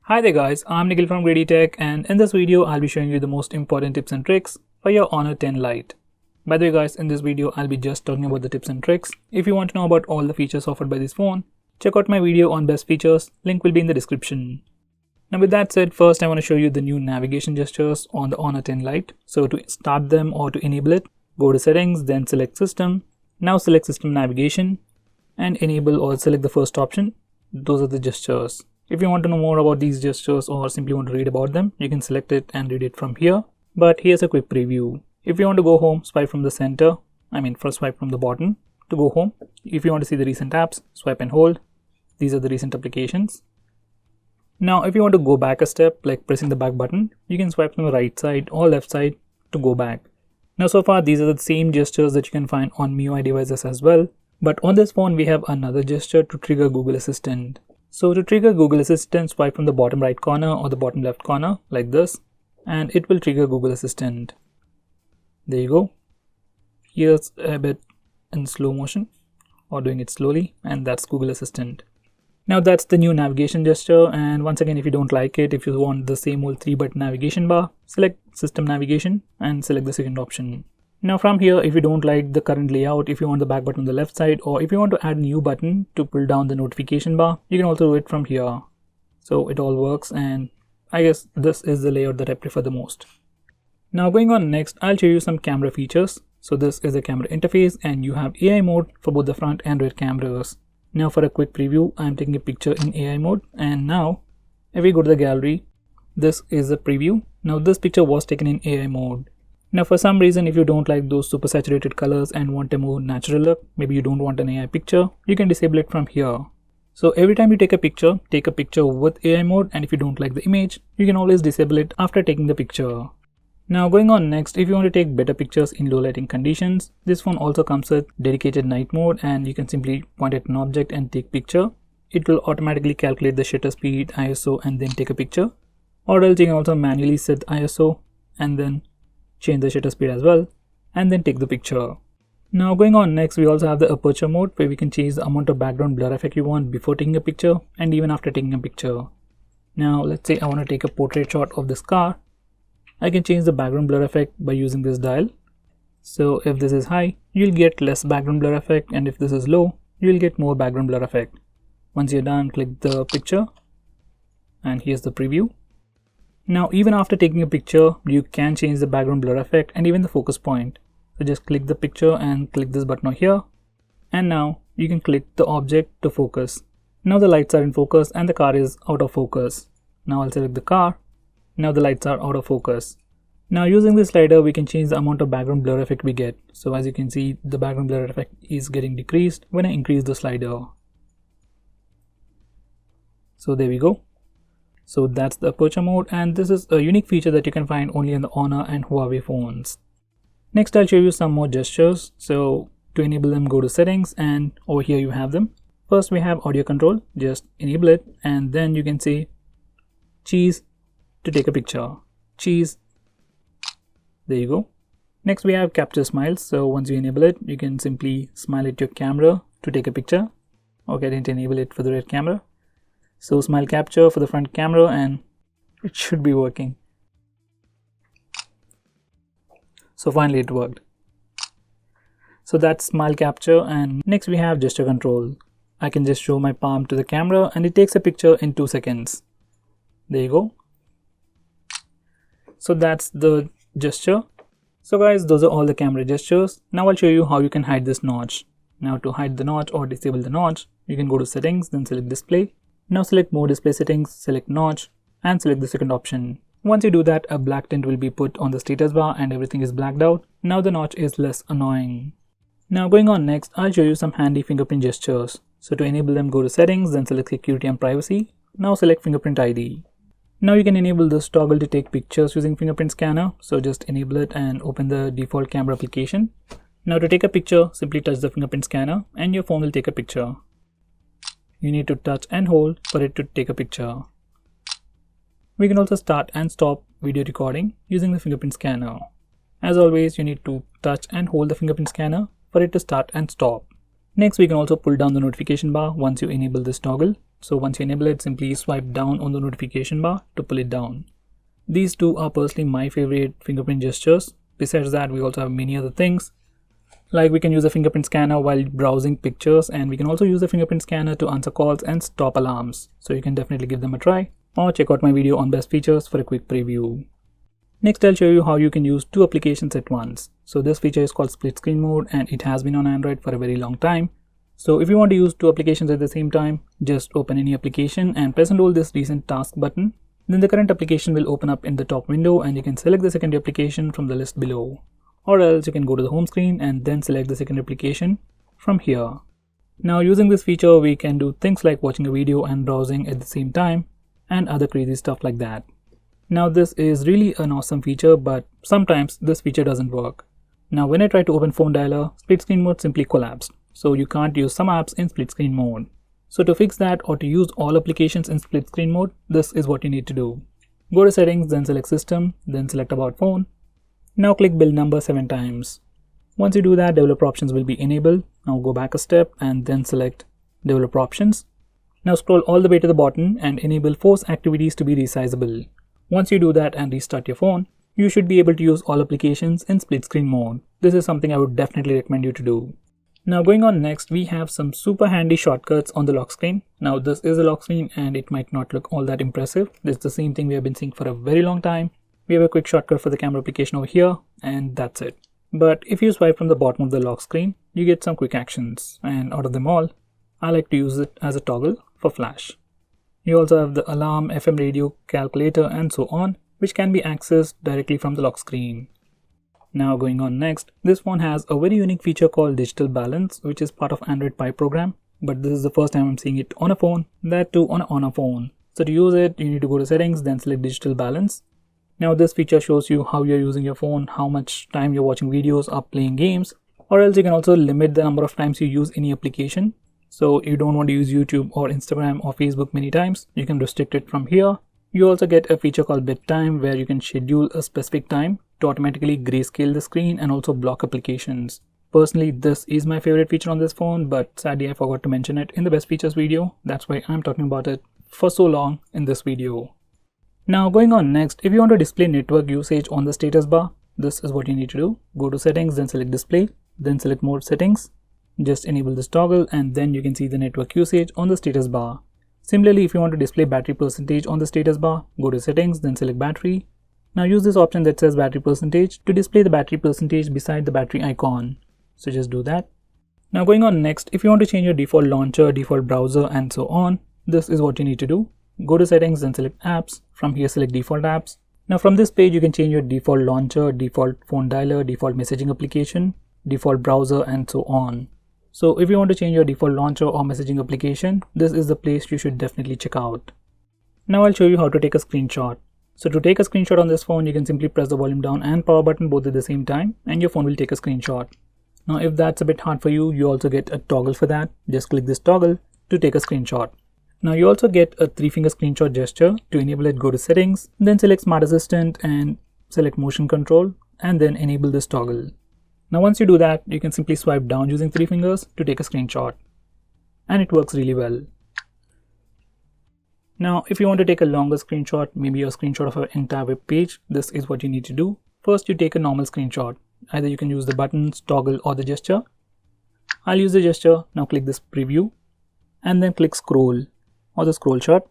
Hi there guys, I'm Nikhil from GreedyTech, and in this video I'll be showing you the most important tips and tricks for your Honor 10 Lite. By the way guys, in this video I'll be just talking about the tips and tricks. If you want to know about all the features offered by this phone, check out my video on best features, link will be in the description. Now with that said, first I want to show you the new navigation gestures on the Honor 10 Lite. So to start them or to enable it, go to settings, then select system. Now select system navigation and enable or select the first option. Those are the gestures. If you want to know more about these gestures or simply want to read about them, you can select it and read it from here. But here's a quick preview. If you want to go home, swipe from the center. First swipe from the bottom to go home. If you want to see the recent apps, swipe and hold. These are the recent applications. Now, if you want to go back a step, like pressing the back button, you can swipe from the right side or left side to go back. Now, so far, these are the same gestures that you can find on MIUI devices as well. But on this phone, we have another gesture to trigger Google Assistant. So to trigger Google Assistant, swipe from the bottom right corner or the bottom left corner like this, and it will trigger Google Assistant. There you go. Here's a bit in slow motion or doing it slowly, and that's Google Assistant. Now that's the new navigation gesture, and once again, if you don't like it, if you want the same old 3-button navigation bar, select system navigation and select the second option. Now from here, if you don't like the current layout, if you want the back button on the left side, or if you want to add a new button to pull down the notification bar, you can also do it from here. So it all works, and I guess this is the layout that I prefer the most. Now going on next, I'll show you some camera features. So this is the camera interface, and you have AI mode for both the front and rear cameras. Now for a quick preview, I'm taking a picture in AI mode, and now if we go to the gallery, this is a preview. Now this picture was taken in AI mode. Now for some reason, if you don't like those super saturated colors and want a more natural look, maybe you don't want an AI picture, you can disable it from here. So every time you take a picture with AI mode, and if you don't like the image, you can always disable it after taking the picture. Now going on next, if you want to take better pictures in low lighting conditions, this phone also comes with dedicated night mode, and you can simply point at an object and take picture. It will automatically calculate the shutter speed, ISO, and then take a picture. Or else you can also manually set ISO and then change the shutter speed as well, and then take the picture. Now going on next, we also have the aperture mode, where we can change the amount of background blur effect you want before taking a picture and even after taking a picture. Now let's say I want to take a portrait shot of this car. I can change the background blur effect by using this dial. So if this is high, you'll get less background blur effect, and if this is low, you'll get more background blur effect. Once you're done, click the picture, and here's the preview. Now even after taking a picture, you can change the background blur effect and even the focus point. So just click the picture and click this button here, and now you can click the object to focus. Now the lights are in focus and the car is out of focus. Now I'll select the car. Now the lights are out of focus. Now using this slider, we can change the amount of background blur effect we get. So as you can see, the background blur effect is getting decreased when I increase the slider. So there we go. So that's the aperture mode, and this is a unique feature that you can find only in the Honor and Huawei phones. Next, I'll show you some more gestures. So to enable them, go to settings, and over here you have them. First we have audio control, just enable it, and then you can say cheese to take a picture. Cheese. There you go. Next we have capture smiles. So once you enable it, you can simply smile at your camera to take a picture. Okay, I didn't enable it for the rear camera. So smile capture for the front camera, and it should be working. So finally it worked. So that's smile capture, and next we have gesture control. I can just show my palm to the camera and it takes a picture in 2 seconds. There you go. So that's the gesture. So guys, those are all the camera gestures. Now I'll show you how you can hide this notch. Now to hide the notch or disable the notch, you can go to settings, then select display. Now select more display settings, select notch, and select the second option. Once you do that, a black tint will be put on the status bar and everything is blacked out. Now the notch is less annoying. Now going on next, I'll show you some handy fingerprint gestures. So to enable them, go to settings, then select security and privacy. Now select fingerprint ID. Now you can enable this toggle to take pictures using fingerprint scanner. So just enable it and open the default camera application. Now to take a picture, simply touch the fingerprint scanner and your phone will take a picture. You need to touch and hold for it to take a picture. We can also start and stop video recording using the fingerprint scanner. As always, you need to touch and hold the fingerprint scanner for it to start and stop. Next, we can also pull down the notification bar once you enable this toggle. So once you enable it, simply swipe down on the notification bar to pull it down. These two are personally my favorite fingerprint gestures. Besides that, we also have many other things. Like we can use a fingerprint scanner while browsing pictures, and we can also use the fingerprint scanner to answer calls and stop alarms. So you can definitely give them a try, or check out my video on best features for a quick preview. Next, I'll show you how you can use two applications at once. So this feature is called split screen mode, and it has been on Android for a very long time. So if you want to use two applications at the same time, just open any application and press and hold this recent task button. Then the current application will open up in the top window, and you can select the secondary application from the list below. Or else you can go to the home screen and then select the second application from here. Now using this feature, we can do things like watching a video and browsing at the same time, and other crazy stuff like that. Now this is really an awesome feature, but sometimes this feature doesn't work. Now when I try to open phone dialer, split screen mode simply collapsed. So you can't use some apps in split screen mode. So to fix that, or to use all applications in split screen mode, this is what you need to do. Go to settings, then select system, then select about phone. Now click build number 7 times. Once you do that, developer options will be enabled. Now go back a step and then select developer options. Now scroll all the way to the bottom and enable force activities to be resizable. Once you do that and restart your phone, you should be able to use all applications in split screen mode. This is something I would definitely recommend you to do. Now going on next, we have some super handy shortcuts on the lock screen. Now this is a lock screen and it might not look all that impressive. This is the same thing we have been seeing for a very long time. We have a quick shortcut for the camera application over here, and that's it. But if you swipe from the bottom of the lock screen, you get some quick actions, and out of them all, I like to use it as a toggle for flash. You also have the alarm, FM radio, calculator, and so on, which can be accessed directly from the lock screen. Now going on next, this phone has a very unique feature called digital balance, which is part of Android Pie program, but this is the first time I'm seeing it on a phone, that too on a phone. So to use it, you need to go to settings, then select digital balance. Now this feature shows you how you're using your phone, how much time you're watching videos or playing games, or else you can also limit the number of times you use any application. So if you don't want to use YouTube or Instagram or Facebook many times, you can restrict it from here. You also get a feature called bedtime, where you can schedule a specific time to automatically grayscale the screen and also block applications. Personally, this is my favorite feature on this phone, but sadly I forgot to mention it in the best features video. That's why I'm talking about it for so long in this video. Now going on next, if you want to display network usage on the status bar, this is what you need to do. Go to settings, then select display, then select more settings. Just enable this toggle, and then you can see the network usage on the status bar. Similarly, if you want to display battery percentage on the status bar, go to settings, then select battery. Now use this option that says battery percentage to display the battery percentage beside the battery icon. So just do that. Now going on next, if you want to change your default launcher, default browser, and so on, this is what you need to do. Go to settings, then select apps. From here select default apps. Now from this page you can change your default launcher, default phone dialer, default messaging application, default browser, and so on. So if you want to change your default launcher or messaging application, this is the place you should definitely check out. Now I'll show you how to take a screenshot. So to take a screenshot on this phone, you can simply press the volume down and power button both at the same time, and your phone will take a screenshot. Now if that's a bit hard for you, you also get a toggle for that. Just click this toggle to take a screenshot. Now you also get a 3-finger screenshot gesture. To enable it, go to settings, then select smart assistant and select motion control, and then enable this toggle. Now once you do that, you can simply swipe down using 3 fingers to take a screenshot, and it works really well. Now if you want to take a longer screenshot, maybe a screenshot of an entire web page, this is what you need to do. First you take a normal screenshot. Either you can use the buttons, toggle, or the gesture. I'll use the gesture. Now click this preview and then click scroll or the scroll shot,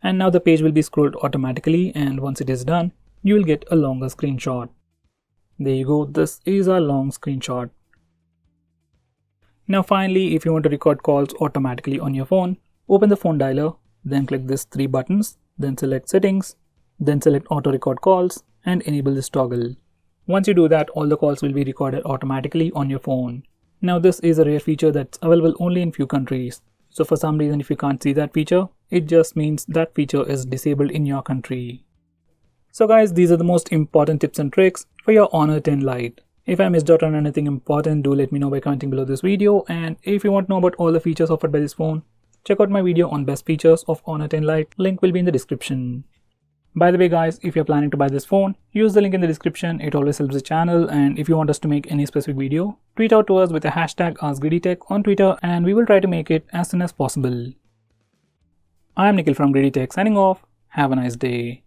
and now the page will be scrolled automatically, and once it is done, you will get a longer screenshot. There you go, this is a long screenshot. Now finally, if you want to record calls automatically on your phone, open the phone dialer, then click these 3 buttons, then select settings, then select auto record calls, and enable this toggle. Once you do that, all the calls will be recorded automatically on your phone. Now this is a rare feature that's available only in few countries. So for some reason, if you can't see that feature, it just means that feature is disabled in your country. So guys, these are the most important tips and tricks for your Honor 10 Lite. If I missed out on anything important, do let me know by commenting below this video. And if you want to know about all the features offered by this phone, check out my video on best features of Honor 10 Lite. Link will be in the description. By the way guys, if you're planning to buy this phone, use the link in the description. It always helps the channel, and if you want us to make any specific video, tweet out to us with the hashtag AskGreedyTech on Twitter, and we will try to make it as soon as possible. I am Nikhil from GreedyTech signing off. Have a nice day.